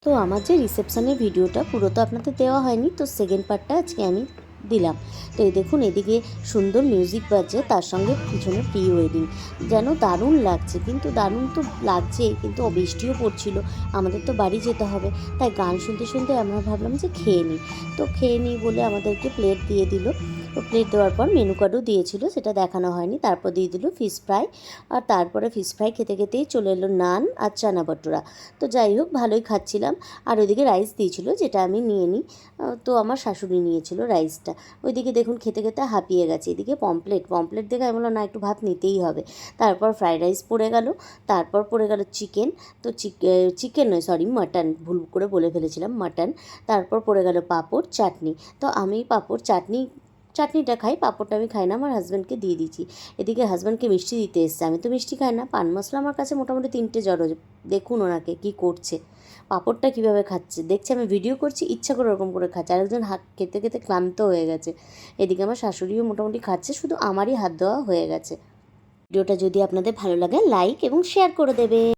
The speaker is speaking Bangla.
তো আমার যে রিসেপশনের ভিডিওটা পুরো তো আপনাদের দেওয়া হয়নি, তো সেকেন্ড পার্টটা আজকে আমি দিলাম। তো এই দেখুন এদিকে সুন্দর মিউজিক বাজছে, তার সঙ্গে পিছনে প্রি ওয়েডিং, যেন দারুণ লাগছে। কিন্তু দারুণ তো লাগছেই, কিন্তু বৃষ্টিও পড়ছিল, আমাদের তো বাড়ি যেতে হবে। তাই গান শুনতে শুনতে আমরা ভাবলাম যে খেয়ে নিই। তো খেয়ে নিই বলে আমাদেরকে প্লেট দিয়ে দিল। তো প্লেট দেওয়ার পর মেনু কার্ডও দিয়েছিল, সেটা দেখানো হয়নি। তারপর দিয়ে দিল ফিশ ফ্রাই, আর তারপরে ফিশ ফ্রাই খেতে খেতেই চলে এলো নান আর চানা বাটুরা। তো যাই হোক, ভালোই খাচ্ছিলাম। আর ওইদিকে রাইস দিয়েছিল, যেটা আমি নিয়ে নিই। তো আমার শাশুড়ি নিয়েছিল রাইসটা। ওইদিকে দেখুন খেতে খেতে হাঁপিয়ে গেছে। এদিকে পমপ্লেট দেখে আমি বললাম না, একটু ভাত নিতেই হবে। তারপর ফ্রাইড রাইস পড়ে গেল, তারপর পড়ে গেল চিকেন। তো চিকেন নয়, সরি, মাটন, ভুল করে বলে ফেলেছিলাম, মাটন। তারপর পড়ে গেল পাঁপড়, চাটনি। তো আমি পাঁপড় চাটনিটা খাই, পাঁপড়টা আমি খাই না, আমার হাজব্যান্ডকে দিয়ে দিচ্ছি। এদিকে হাজব্যান্ডকে মিষ্টি দিতে এসছে, আমি তো মিষ্টি খাই না। পান মশলা আমার কাছে মোটামুটি 3টে জড়ো। দেখুন ওনাকে কী করছে, পাঁপড়টা কীভাবে খাচ্ছে দেখছি, আমি ভিডিও করছি, ইচ্ছা করে ওরকম করে খাচ্ছে। আরেকজন হাত খেতে খেতে ক্লান্ত হয়ে গেছে। এদিকে আমার শাশুড়িও মোটামুটি খাচ্ছে, শুধু আমারই হাত দেওয়া হয়ে গেছে। ভিডিওটা যদি আপনাদের ভালো লাগে লাইক এবং শেয়ার করে দেবে।